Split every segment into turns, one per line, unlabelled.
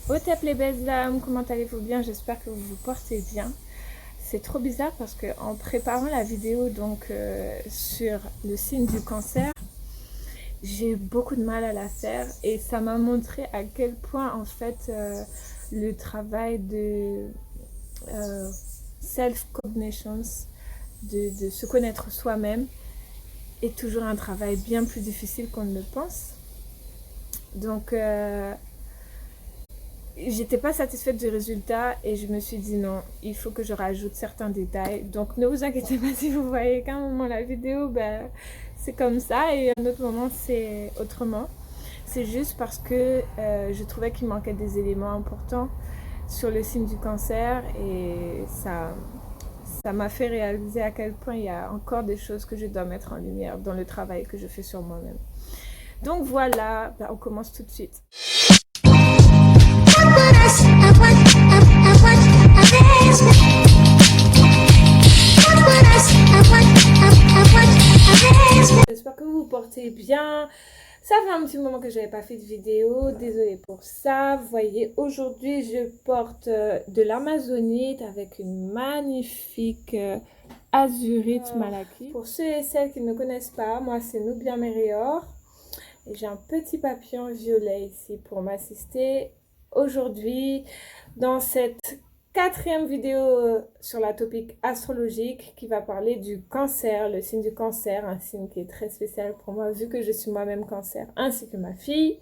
Au top les belles âmes, comment allez-vous bien? J'espère que vous vous portez bien. C'est trop bizarre parce que en préparant la vidéo sur le signe du cancer, j'ai eu beaucoup de mal à la faire et ça m'a montré à quel point le travail de euh, self-cognition, de se connaître soi-même, est toujours un travail bien plus difficile qu'on ne le pense. Donc j'étais pas satisfaite du résultat et je me suis dit non, il faut que je rajoute certains détails. Donc ne vous inquiétez pas si vous voyez qu'à un moment la vidéo, c'est comme ça et à un autre moment c'est autrement. C'est juste parce que je trouvais qu'il manquait des éléments importants sur le signe du cancer et ça m'a fait réaliser à quel point il y a encore des choses que je dois mettre en lumière dans le travail que je fais sur moi-même. Donc voilà, on commence tout de suite. J'espère que vous vous portez bien. Ça fait un petit moment que je n'avais pas fait de vidéo, désolée pour ça. Vous voyez, aujourd'hui je porte de l'amazonite avec une magnifique azurite malaki. Pour ceux et celles qui ne me connaissent pas, moi c'est Nubia Merior. Et j'ai un petit papillon violet ici pour m'assister aujourd'hui dans cette quatrième vidéo sur la topic astrologique qui va parler du cancer, le signe du cancer, un signe qui est très spécial pour moi vu que je suis moi-même cancer ainsi que ma fille.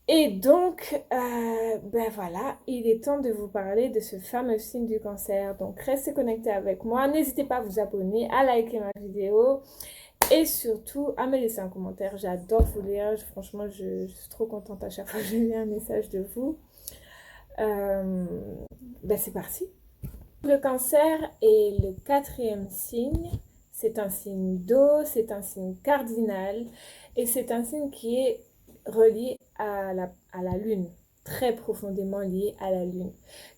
Et donc, voilà, il est temps de vous parler de ce fameux signe du cancer. Donc, restez connectés avec moi. N'hésitez pas à vous abonner, à liker ma vidéo et surtout à me laisser un commentaire. J'adore vous lire. Franchement, je suis trop contente à chaque fois que je lis un message de vous. C'est parti. Le cancer est le quatrième signe. C'est un signe d'eau, c'est un signe cardinal et c'est un signe qui est relié à la lune, très profondément lié à la lune.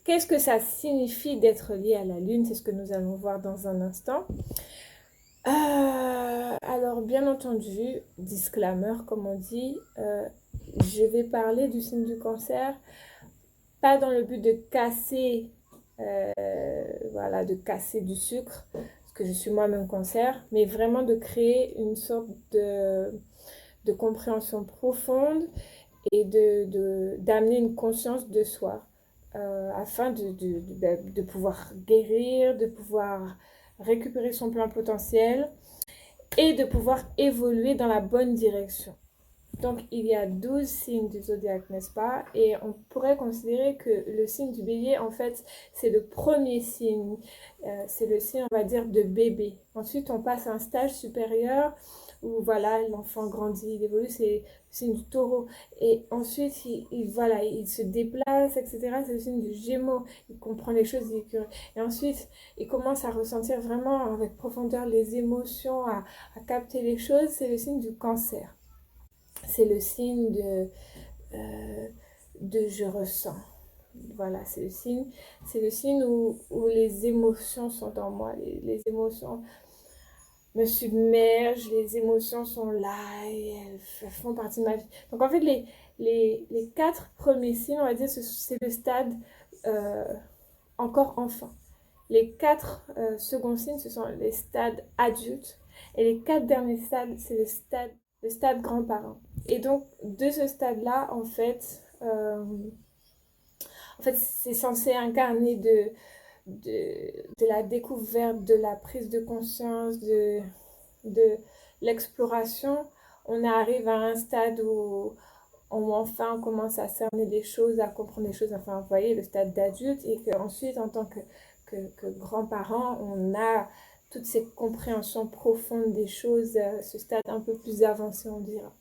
Qu'est-ce que ça signifie d'être lié à la lune? C'est ce que nous allons voir dans un instant. Alors bien entendu, disclaimer comme on dit, je vais parler du signe du cancer, pas dans le but de casser, de casser du sucre, parce que je suis moi-même cancer, mais vraiment de créer une sorte de compréhension profonde et d'amener une conscience de soi, afin de pouvoir guérir, de pouvoir récupérer son plein potentiel et de pouvoir évoluer dans la bonne direction. Donc, il y a 12 signes du zodiaque, n'est-ce pas? Et on pourrait considérer que le signe du bélier, en fait, c'est le premier signe. C'est le signe, on va dire, de bébé. Ensuite, on passe à un stage supérieur où, voilà, l'enfant grandit, il évolue, c'est le signe du taureau. Et ensuite, il se déplace, etc. C'est le signe du gémeaux. Il comprend les choses, il est curieux. Et ensuite, il commence à ressentir vraiment avec profondeur les émotions, à capter les choses. C'est le signe du cancer. C'est le signe de je ressens. Voilà, c'est le signe où les émotions sont en moi. Les émotions me submergent, les émotions sont là et elles font partie de ma vie. Donc en fait, les 4 premiers signes, on va dire, c'est le stade encore enfant. Les 4 seconds signes, ce sont les stades adultes. Et les 4 derniers stades, c'est le stade grand-parent. Et donc, de ce stade-là, c'est censé incarner de la découverte, de la prise de conscience, de l'exploration. On arrive à un stade où enfin on commence à cerner des choses, à comprendre des choses, enfin, vous voyez, le stade d'adulte, et qu'ensuite, en tant que grands-parents, on a toutes ces compréhensions profondes des choses, ce stade un peu plus avancé, on dira,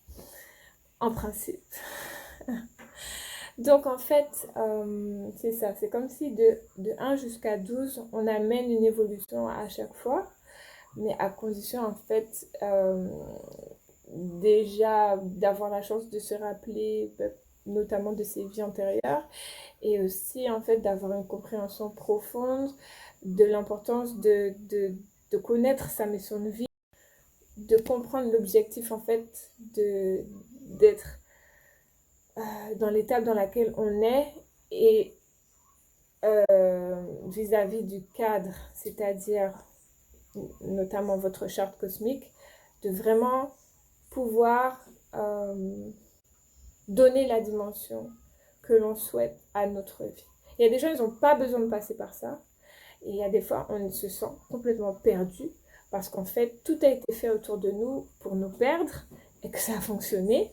en principe. Donc en fait, c'est ça, c'est comme si de 1 jusqu'à 12, on amène une évolution à chaque fois, mais à condition en fait déjà d'avoir la chance de se rappeler notamment de ses vies antérieures et aussi en fait d'avoir une compréhension profonde de l'importance de connaître sa mission de vie, de comprendre l'objectif en fait d'être dans l'étape dans laquelle on est et vis-à-vis du cadre, c'est-à-dire notamment votre charte cosmique, de vraiment pouvoir donner la dimension que l'on souhaite à notre vie. Il y a des gens, ils n'ont pas besoin de passer par ça. Et il y a des fois, on se sent complètement perdu parce qu'en fait, tout a été fait autour de nous pour nous perdre et que ça a fonctionné.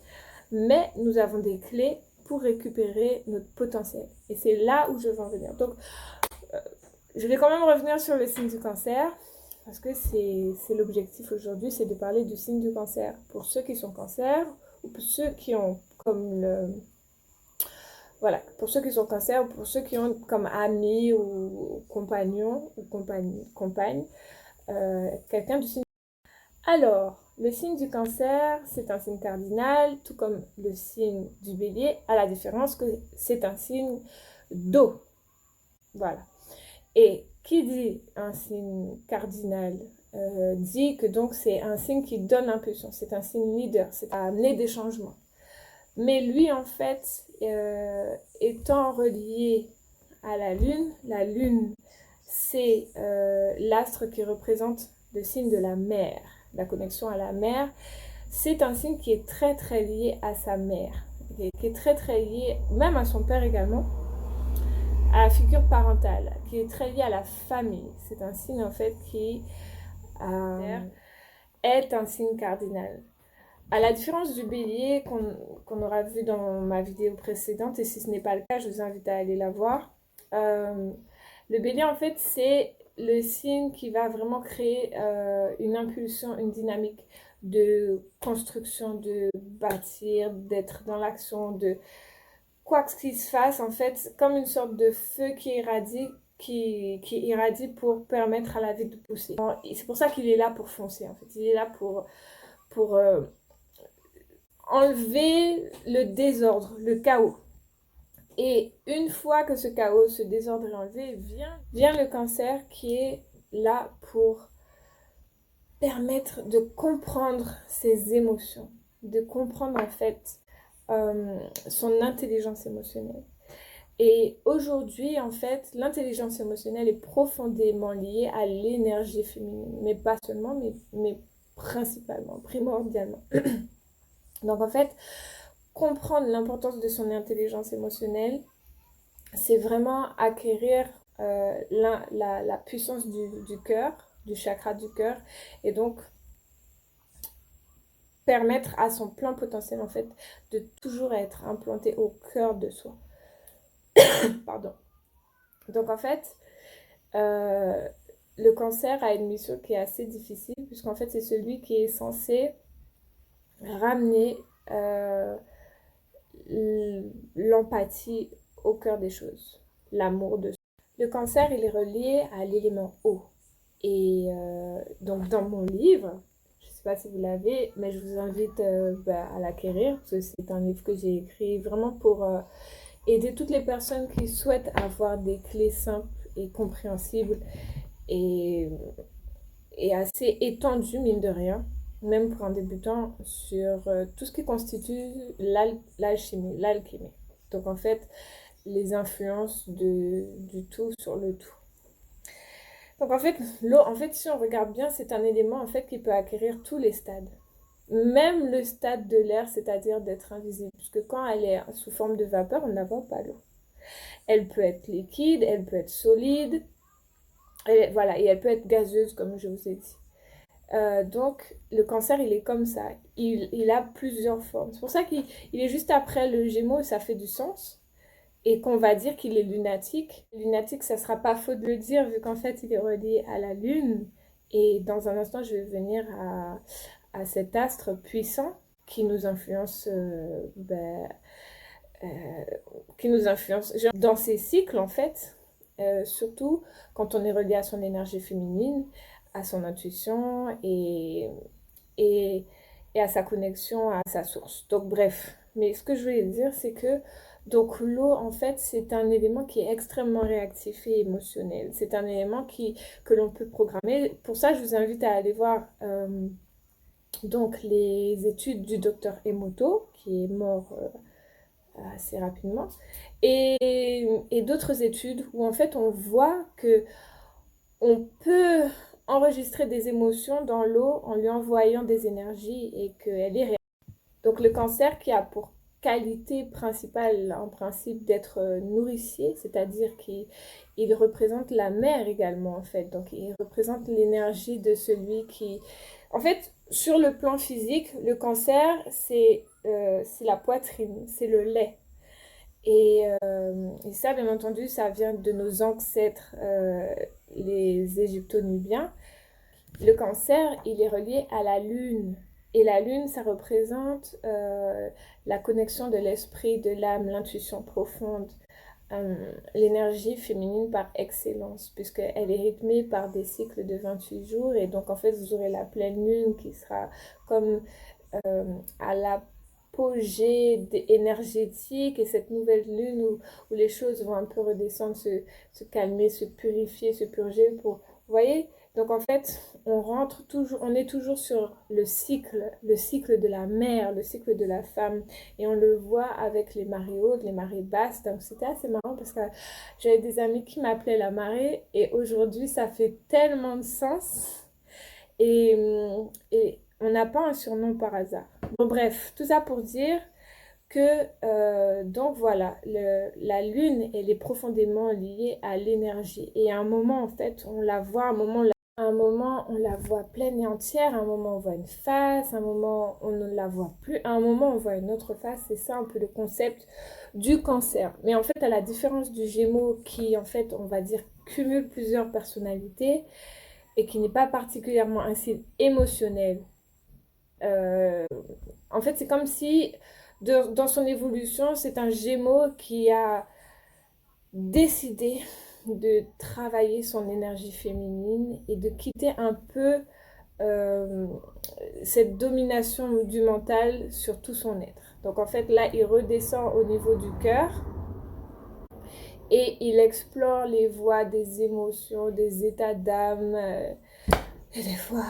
Mais nous avons des clés pour récupérer notre potentiel. Et c'est là où je veux en venir. Donc, je vais quand même revenir sur le signe du cancer parce que c'est l'objectif aujourd'hui, c'est de parler du signe du cancer pour ceux qui sont cancer ou pour ceux qui ont comme le... Voilà, pour ceux qui sont cancer ou pour ceux qui ont comme amis ou compagnons ou compagne, quelqu'un du signe. Alors, le signe du cancer, c'est un signe cardinal, tout comme le signe du bélier, à la différence que c'est un signe d'eau. Voilà. Et qui dit un signe cardinal dit que donc c'est un signe qui donne impulsion, c'est un signe leader, c'est à amener des changements. Mais lui, en fait, étant relié à la Lune, c'est l'astre qui représente le signe de la mer, la connexion à la mer. C'est un signe qui est très très lié à sa mère, qui est très très lié, même à son père également, à la figure parentale, qui est très lié à la famille. C'est un signe en fait qui est un signe cardinal. À la différence du bélier qu'on aura vu dans ma vidéo précédente, et si ce n'est pas le cas, je vous invite à aller la voir. Le bélier, en fait, c'est le signe qui va vraiment créer une impulsion, une dynamique de construction, de bâtir, d'être dans l'action, de quoi qu'il se fasse, en fait, comme une sorte de feu qui irradie pour permettre à la vie de pousser. C'est pour ça qu'il est là pour foncer, en fait. Il est là pour enlever le désordre, le chaos. Et une fois que ce chaos, ce désordre est enlevé, vient le cancer qui est là pour permettre de comprendre ses émotions, de comprendre en fait son intelligence émotionnelle. Et aujourd'hui, en fait, l'intelligence émotionnelle est profondément liée à l'énergie féminine, mais pas seulement, mais principalement, primordialement. Donc en fait, comprendre l'importance de son intelligence émotionnelle, c'est vraiment acquérir la puissance du cœur, du chakra du cœur, et donc permettre à son plein potentiel en fait de toujours être implanté au cœur de soi. Pardon. Donc en fait, le cancer a une mission qui est assez difficile, puisqu'en fait c'est celui qui est censé ramener l'empathie au cœur des choses, l'amour de soi. Le cancer, il est relié à l'élément eau. Et donc dans mon livre, je ne sais pas si vous l'avez, mais je vous invite à l'acquérir, parce que c'est un livre que j'ai écrit vraiment pour aider toutes les personnes qui souhaitent avoir des clés simples et compréhensibles et assez étendues, mine de rien, même pour un débutant, sur tout ce qui constitue l'alchimie, l'alchimie. Donc en fait, les influences du tout sur le tout. Donc en fait, l'eau, en fait, si on regarde bien, c'est un élément en fait qui peut acquérir tous les stades. Même le stade de l'air, c'est-à-dire d'être invisible. Puisque quand elle est sous forme de vapeur, on n'a pas l'eau. Elle peut être liquide, elle peut être solide, et voilà, et elle peut être gazeuse, comme je vous ai dit. Donc, le cancer, il est comme ça. Il a plusieurs formes. C'est pour ça qu'il est juste après le Gémeaux, ça fait du sens. Et qu'on va dire qu'il est lunatique. Lunatique, ça sera pas faux de le dire, vu qu'en fait, il est relié à la Lune. Et dans un instant, je vais venir à cet astre puissant qui nous influence, qui nous influence dans ses cycles, en fait. Surtout quand on est relié à son énergie féminine, à son intuition et à sa connexion à sa source. Donc bref, mais ce que je voulais dire, c'est que donc l'eau, en fait, c'est un élément qui est extrêmement réactif et émotionnel. C'est un élément que l'on peut programmer. Pour ça, je vous invite à aller voir donc les études du docteur Emoto, qui est mort assez rapidement. Et d'autres études où en fait on voit que on peut enregistrer des émotions dans l'eau en lui envoyant des énergies et qu'elle est réelle. Donc le cancer qui a pour qualité principale en principe d'être nourricier, c'est-à-dire qu'il représente la mer également en fait. Donc il représente l'énergie de celui qui... En fait, sur le plan physique, le cancer, c'est la poitrine, c'est le lait. Et ça, bien entendu, ça vient de nos ancêtres, les Égypto-Nubiens. Le cancer, il est relié à la lune. Et la lune, ça représente la connexion de l'esprit, de l'âme, l'intuition profonde, l'énergie féminine par excellence, puisqu'elle est rythmée par des cycles de 28 jours. Et donc, en fait, vous aurez la pleine lune qui sera comme à l'apogée énergétique et cette nouvelle lune où les choses vont un peu redescendre, se calmer, se purifier, se purger pour... Vous voyez? Donc en fait, on est toujours sur le cycle de la mère, le cycle de la femme, et on le voit avec les marées hautes, les marées basses. Donc c'était assez marrant parce que j'avais des amis qui m'appelaient la marée, et aujourd'hui ça fait tellement de sens, et on n'a pas un surnom par hasard. Bon bref, tout ça pour dire que donc voilà, la lune elle est profondément liée à l'énergie, et à un moment en fait on la voit, à un moment, on la voit pleine et entière. À un moment, on voit une face. À un moment, on ne la voit plus. À un moment, on voit une autre face. C'est ça un peu le concept du cancer. Mais en fait, à la différence du Gémeaux qui, en fait, on va dire, cumule plusieurs personnalités et qui n'est pas particulièrement un signe émotionnel. euh, En fait, c'est comme si, dans son évolution, c'est un Gémeaux qui a décidé de travailler son énergie féminine et de quitter un peu euh, cette domination du mental sur tout son être. Donc en fait là, il redescend au niveau du cœur et il explore les voies des émotions, des états d'âme. Et des fois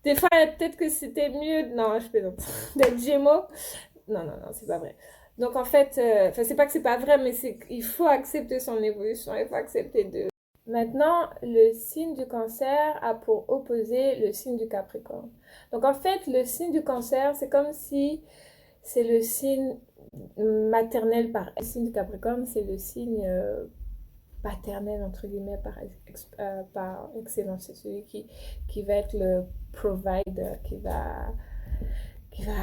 peut-être que c'était mieux, non, je plaisante, d'être Gémeaux. Non, non, non, c'est pas vrai. Donc en fait, c'est pas que c'est pas vrai, mais c'est qu'il faut accepter son évolution, il faut accepter de... Maintenant, le signe du cancer a pour opposé le signe du capricorne. Donc en fait, le signe du cancer, c'est comme si c'est le signe maternel par... Le signe du capricorne, c'est le signe paternel, entre guillemets, par excellence. C'est celui qui va être le provider, qui va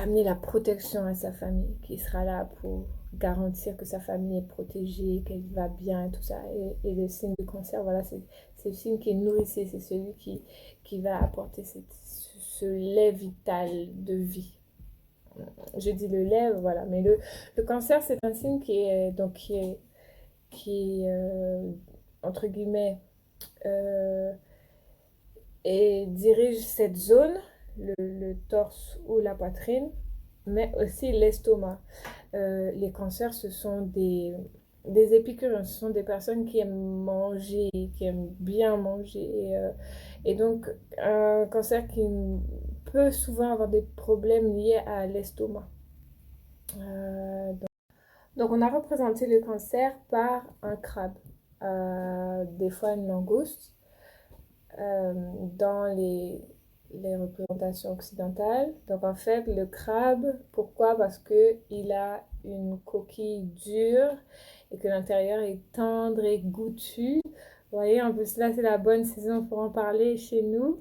amener la protection à sa famille, qui sera là pour garantir que sa famille est protégée, qu'elle va bien et tout ça. Et le signe du cancer, voilà, c'est le signe qui est nourricier, c'est celui qui va apporter ce lait vital de vie. Je dis le lait, voilà, mais le cancer, c'est un signe qui est entre guillemets, euh, et dirige cette zone, le torse ou la poitrine, mais aussi l'estomac. Les cancers, ce sont des épicuriens, ce sont des personnes qui aiment manger, qui aiment bien manger. Et donc, un cancer qui peut souvent avoir des problèmes liés à l'estomac. Donc, on a représenté le cancer par un crabe, des fois une langouste, dans les représentations occidentales. Donc en fait, le crabe, pourquoi? Parce qu'il a une coquille dure et que l'intérieur est tendre et goûtu. Vous voyez, en plus là, c'est la bonne saison pour en parler chez nous,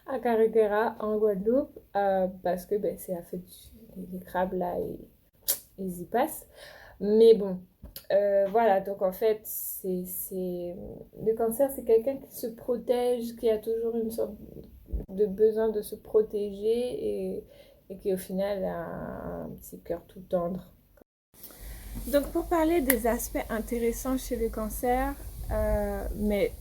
à Cariguera, en Guadeloupe, parce que ben, c'est la fête les crabes là, ils y passent. Mais bon, voilà, donc en fait, le cancer, c'est quelqu'un qui se protège, qui a toujours une sorte de besoin de se protéger et qui au final a un petit cœur tout tendre. Donc pour parler des aspects intéressants chez le cancer, mais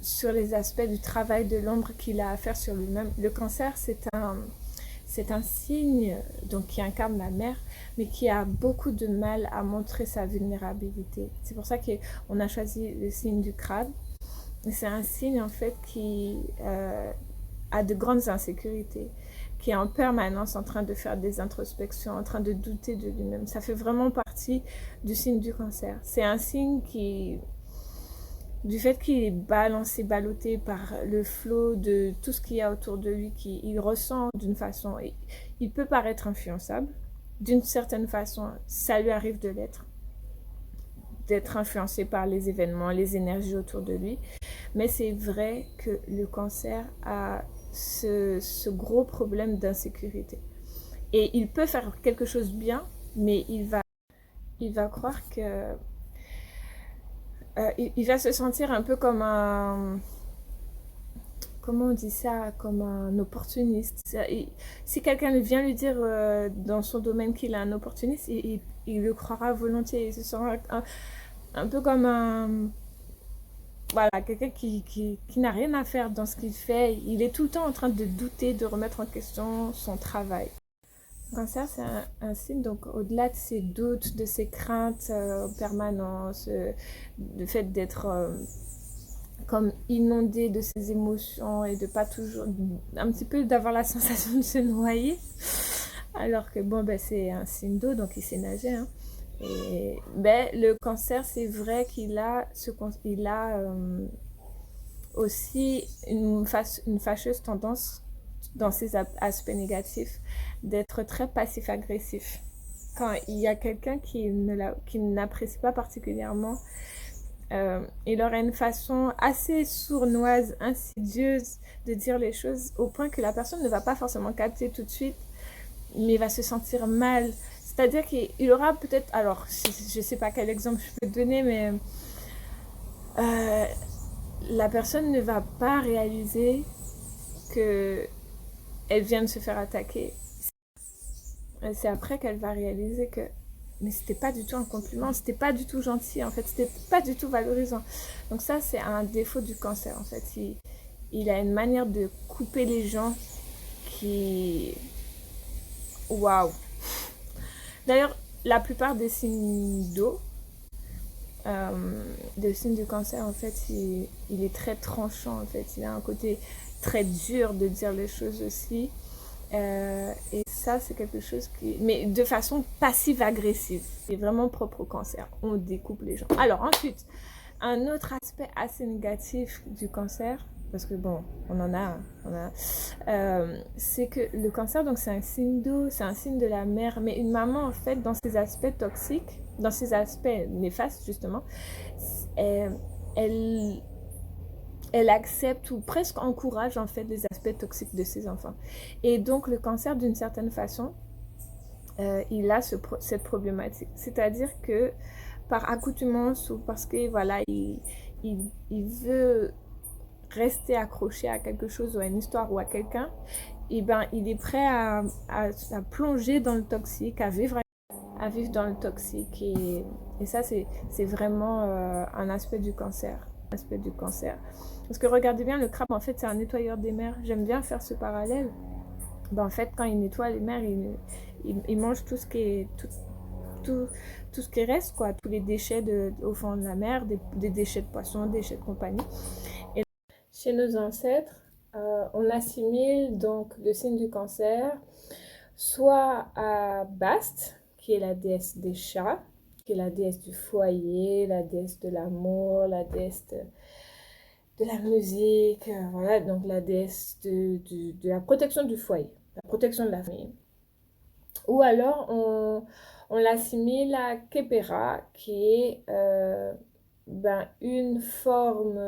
sur les aspects du travail de l'ombre qu'il a à faire sur lui-même, le cancer, c'est un signe donc, qui incarne la mère, mais qui a beaucoup de mal à montrer sa vulnérabilité. C'est pour ça qu'on a choisi le signe du crabe. C'est un signe en fait qui a de grandes insécurités, qui est en permanence en train de faire des introspections, en train de douter de lui-même. Ça fait vraiment partie du signe du cancer. C'est un signe qui, du fait qu'il est balancé, ballotté par le flot de tout ce qu'il y a autour de lui, qu'il ressent d'une façon, il peut paraître influençable. D'une certaine façon, ça lui arrive de l'être, d'être influencé par les événements, les énergies autour de lui. Mais c'est vrai que le cancer a ce gros problème d'insécurité. Et il peut faire quelque chose de bien, mais il va croire que... il va se sentir un peu comme un... Comment on dit ça? Comme un opportuniste. Si quelqu'un vient lui dire dans son domaine qu'il est un opportuniste, il le croira volontiers. Il se sent un peu comme un... Voilà, quelqu'un qui n'a rien à faire dans ce qu'il fait. Il est tout le temps en train de douter, de remettre en question son travail. Le cancer, c'est un signe, donc au-delà de ses doutes, de ses craintes en permanence, le fait d'être comme inondé de ses émotions et de pas toujours, un petit peu d'avoir la sensation de se noyer, alors que bon, ben, c'est un signe d'eau, donc il sait nager, hein. Et ben, le cancer, c'est vrai qu'il a, il a aussi une fâcheuse tendance dans ses aspects négatifs d'être très passif-agressif. Quand il y a quelqu'un qui n'apprécie pas particulièrement, il aurait une façon assez sournoise, insidieuse de dire les choses au point que la personne ne va pas forcément capter tout de suite, mais va se sentir mal. C'est-à-dire qu'il aura peut-être... Alors, je ne sais pas quel exemple je peux te donner, mais la personne ne va pas réaliser que elle vient de se faire attaquer. C'est après qu'elle va réaliser que mais c'était pas du tout un compliment, c'était pas du tout gentil, en fait, c'était pas du tout valorisant. Donc ça, c'est un défaut du cancer, en fait. Il a une manière de couper les gens qui... Waouh! D'ailleurs, la plupart des signes d'eau, des signes du cancer, en fait, il est très tranchant, en fait. Il a un côté très dur de dire les choses aussi. Et ça, c'est quelque chose qui... Mais de façon passive-agressive. C'est vraiment propre au cancer. On découpe les gens. Alors, ensuite, un autre aspect assez négatif du cancer, parce que bon, on en a, c'est que le cancer, donc c'est un signe d'eau, c'est un signe de la mère. Mais une maman, en fait, dans ses aspects toxiques, dans ses aspects néfastes, justement, elle elle accepte ou presque encourage en fait les aspects toxiques de ses enfants. Et donc le cancer, d'une certaine façon, il a cette problématique. C'est-à-dire que par accoutumance ou parce que voilà, il veut rester accroché à quelque chose ou à une histoire ou à quelqu'un, et ben il est prêt à plonger dans le toxique, à vivre dans le toxique. Et ça, c'est vraiment un aspect du cancer. Aspect du cancer. Parce que regardez bien, le crabe, en fait, c'est un nettoyeur des mers. J'aime bien faire ce parallèle. Ben, en fait, quand il nettoie les mers, il mange tout ce qui est... Tout ce qui reste, quoi. Tous les déchets au fond de la mer, des déchets de poissons, des déchets de compagnie. Et chez nos ancêtres, on assimile donc le signe du cancer soit à Bast, qui est la déesse des chats, qui est la déesse du foyer, la déesse de l'amour, la déesse de la musique, voilà, donc la déesse de la protection du foyer, la protection de la famille. Ou alors on l'assimile à Kepera, qui est une forme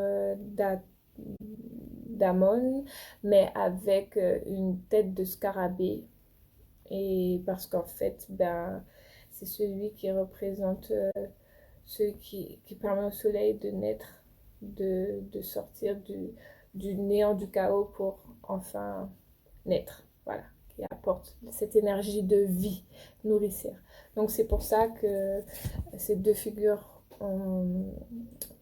d'Amon, mais avec une tête de scarabée. Et parce qu'en fait, c'est celui qui représente celui qui permet au soleil de naître, de sortir du néant, du chaos pour enfin naître. Voilà, qui apporte cette énergie de vie nourricière. Donc c'est pour ça que ces deux figures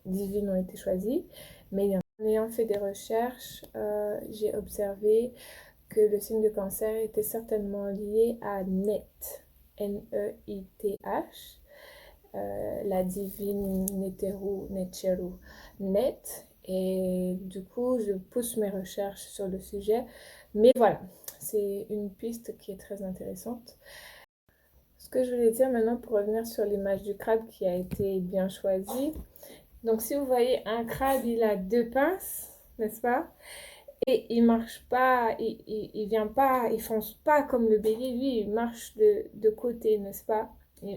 divines ont été choisies. Mais en ayant fait des recherches, j'ai observé que le signe de cancer était certainement lié à Net, N-E-I-T-H, la divine Netcheru, Net. Et du coup, je pousse mes recherches sur le sujet. Mais voilà, c'est une piste qui est très intéressante. Ce que je voulais dire maintenant pour revenir sur l'image du crabe qui a été bien choisie. Donc si vous voyez un crabe, il a deux pinces, n'est-ce pas? Et il marche pas, il vient pas, il fonce pas comme le bélier, lui il marche de côté, n'est-ce pas?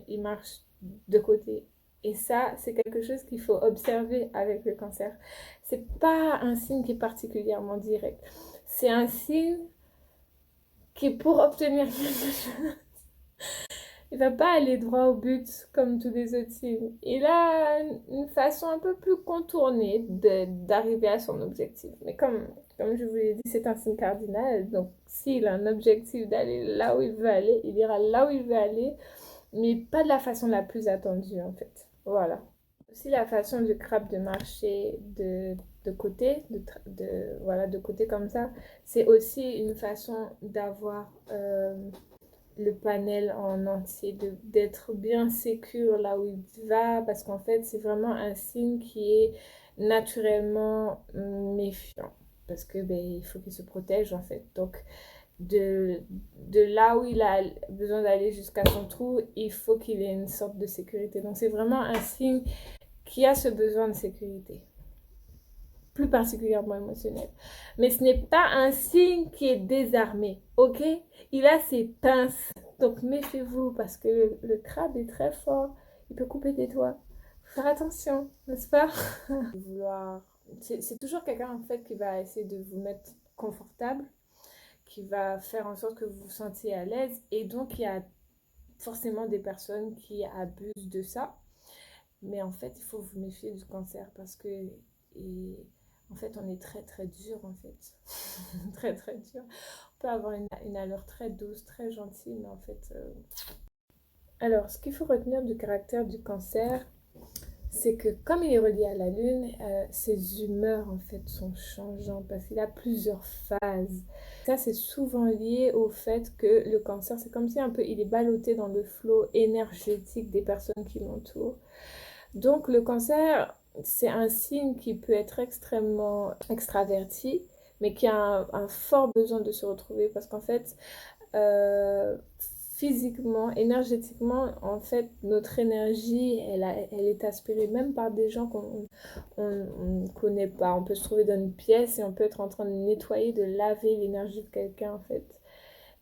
Il marche de côté. Et ça, c'est quelque chose qu'il faut observer avec le cancer. C'est pas un signe qui est particulièrement direct. C'est un signe qui, pour obtenir quelque chose, il va pas aller droit au but comme tous les autres signes. Il a une façon un peu plus contournée d'arriver à son objectif. Mais comme je vous l'ai dit, c'est un signe cardinal. Donc, s'il a un objectif d'aller là où il veut aller, il ira là où il veut aller, mais pas de la façon la plus attendue, en fait. Voilà. Aussi, la façon du crabe de marcher de côté, voilà, de côté comme ça, c'est aussi une façon d'avoir le panel en entier, d'être bien sécure là où il va, parce qu'en fait, c'est vraiment un signe qui est naturellement méfiant, parce que ben, il faut qu'il se protège en fait. Donc, de là où il a besoin d'aller jusqu'à son trou, il faut qu'il ait une sorte de sécurité. Donc, c'est vraiment un signe qui a ce besoin de sécurité, plus particulièrement émotionnel. Mais ce n'est pas un signe qui est désarmé, ok? Il a ses pinces. Donc méfiez-vous parce que le crabe est très fort. Il peut couper des doigts. Faut faire attention, n'est-ce pas? Vouloir... C'est toujours quelqu'un en fait qui va essayer de vous mettre confortable, qui va faire en sorte que vous vous sentiez à l'aise. Et donc il y a forcément des personnes qui abusent de ça. Mais en fait, il faut vous méfier du cancer parce que... En fait, on est très très dur en fait. Très très dur. On peut avoir une allure très douce, très gentille, mais en fait... Alors, ce qu'il faut retenir du caractère du cancer, c'est que comme il est relié à la lune, ses humeurs en fait sont changeantes parce qu'il a plusieurs phases. Ça, c'est souvent lié au fait que le cancer, c'est comme si un peu il est ballotté dans le flot énergétique des personnes qui l'entourent. Donc, le cancer, c'est un signe qui peut être extrêmement extraverti, mais qui a un fort besoin de se retrouver parce qu'en fait, euh, physiquement, énergétiquement, en fait, notre énergie, elle est aspirée même par des gens qu'on ne connaît pas. On peut se trouver dans une pièce et on peut être en train de nettoyer, de laver l'énergie de quelqu'un, en fait.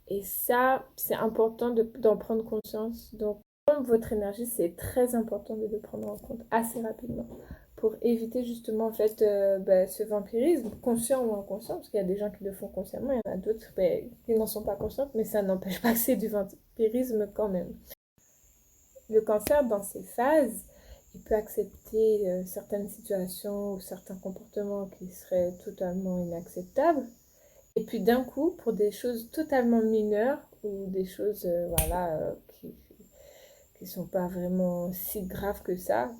Et ça, c'est important d'en prendre conscience. Donc, votre énergie, c'est très important de le prendre en compte assez rapidement pour éviter justement en fait ce vampirisme, conscient ou inconscient, parce qu'il y a des gens qui le font consciemment, il y en a d'autres qui n'en sont pas conscientes, mais ça n'empêche pas que c'est du vampirisme quand même. Le cancer, dans ses phases, il peut accepter certaines situations ou certains comportements qui seraient totalement inacceptables. Et puis d'un coup, pour des choses totalement mineures ou des choses qui sont pas vraiment si graves que ça,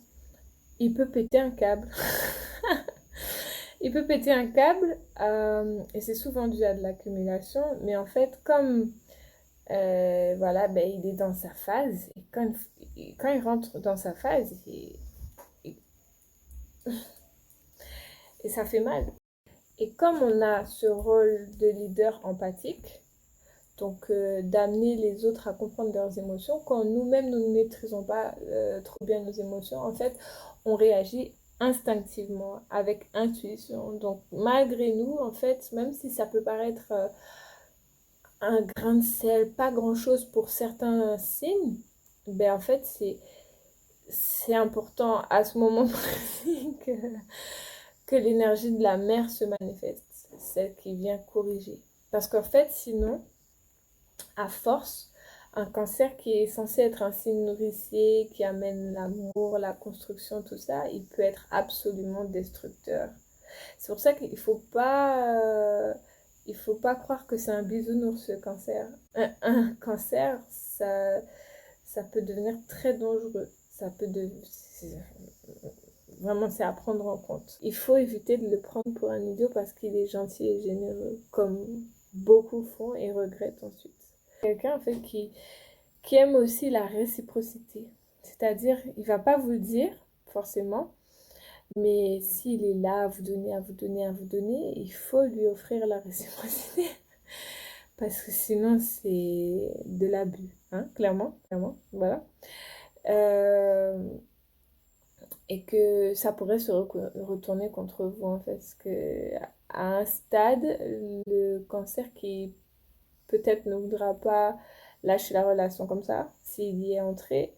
il peut péter un câble. Il peut péter un câble et c'est souvent dû à de l'accumulation, mais en fait, comme il est dans sa phase, et quand il rentre dans sa phase, et ça fait mal. Et comme on a ce rôle de leader empathique, donc d'amener les autres à comprendre leurs émotions, quand nous-mêmes nous ne maîtrisons pas trop bien nos émotions, en fait, on réagit instinctivement, avec intuition. Donc malgré nous, en fait, même si ça peut paraître un grain de sel, pas grand-chose pour certains signes, ben en fait, c'est important à ce moment précis que l'énergie de la mère se manifeste, celle qui vient corriger. Parce qu'en fait, sinon, à force, un cancer qui est censé être un signe nourricier, qui amène l'amour, la construction, tout ça, il peut être absolument destructeur. C'est pour ça qu'il il faut pas croire que c'est un bisounours, ce cancer. Un cancer, ça peut devenir très dangereux. Ça peut devenir... Vraiment, c'est à prendre en compte. Il faut éviter de le prendre pour un idiot parce qu'il est gentil et généreux, comme beaucoup font et regrettent ensuite. Quelqu'un en fait qui aime aussi la réciprocité. C'est-à-dire, il va pas vous le dire, forcément, mais s'il est là à vous donner, à vous donner, à vous donner, il faut lui offrir la réciprocité. parce que sinon c'est de l'abus, hein, clairement, clairement, voilà. Et que ça pourrait se retourner contre vous en fait, parce que à un stade, le cancer qui peut-être ne voudra pas lâcher la relation comme ça, s'il y est entré,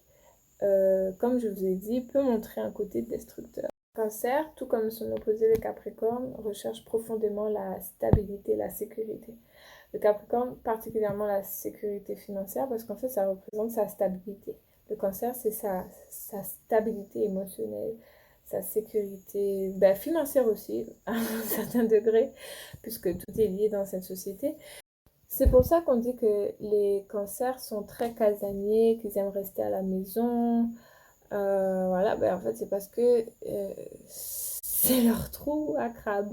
comme je vous ai dit, peut montrer un côté destructeur. Le cancer, tout comme son opposé le Capricorne, recherche profondément la stabilité, la sécurité. Le Capricorne, particulièrement la sécurité financière, parce qu'en fait, ça représente sa stabilité. Le cancer, c'est sa stabilité émotionnelle, sa sécurité financière aussi, à un certain degré, puisque tout est lié dans cette société. C'est pour ça qu'on dit que les cancers sont très casaniers, qu'ils aiment rester à la maison. Voilà, en fait, c'est parce que c'est leur trou à crabe.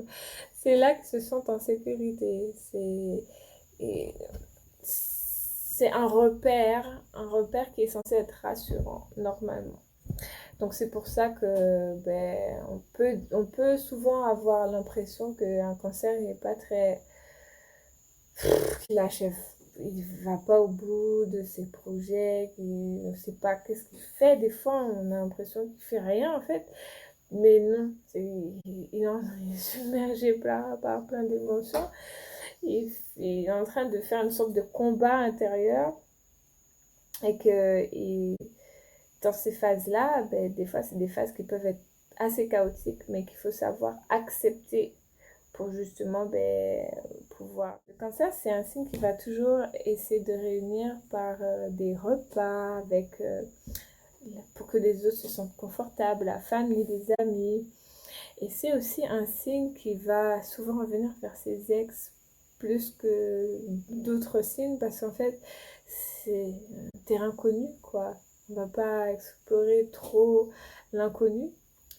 C'est là qu'ils se sentent en sécurité. Et c'est un repère qui est censé être rassurant, normalement. Donc c'est pour ça que on peut souvent avoir l'impression qu'un cancer n'est pas très qu'il achève, il va pas au bout de ses projets, qu'il ne sait pas qu'est-ce qu'il fait. Des fois, on a l'impression qu'il fait rien en fait, mais non, il est submergé par plein d'émotions. Il est en train de faire une sorte de combat intérieur et dans ces phases-là, des fois, c'est des phases qui peuvent être assez chaotiques, mais qu'il faut savoir accepter pour justement pouvoir. Le cancer, c'est un signe qui va toujours essayer de réunir par des repas pour que les autres se sentent confortables, la famille, les amis. Et c'est aussi un signe qui va souvent revenir vers ses ex plus que d'autres signes parce qu'en fait, c'est un terrain connu, quoi. On va pas explorer trop l'inconnu.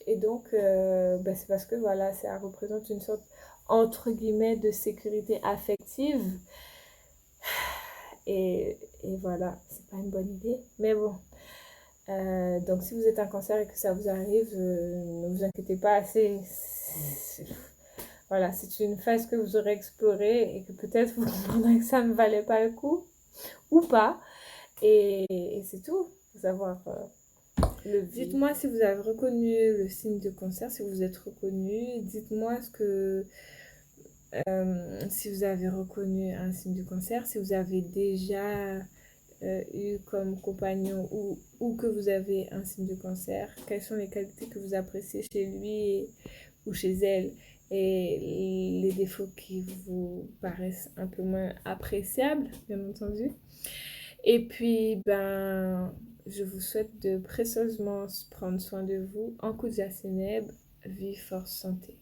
Et donc, c'est parce que voilà, ça représente une sorte, entre guillemets, de sécurité affective. Et voilà, c'est pas une bonne idée. Mais bon. Donc, si vous êtes un cancer et que ça vous arrive, ne vous inquiétez pas. Voilà, c'est une phase que vous aurez explorée et que peut-être vous comprendrez que ça ne valait pas le coup ou pas. Et c'est tout. Vous avoir dites-moi si vous avez reconnu le signe de cancer, si vous êtes reconnu. Dites-moi si vous avez reconnu un signe de cancer, si vous avez déjà eu comme compagnon ou que vous avez un signe de cancer, quelles sont les qualités que vous appréciez chez lui ou chez elle et les défauts qui vous paraissent un peu moins appréciables, bien entendu. Et puis, je vous souhaite de précieusement prendre soin de vous. En Seneb, vie, force, santé.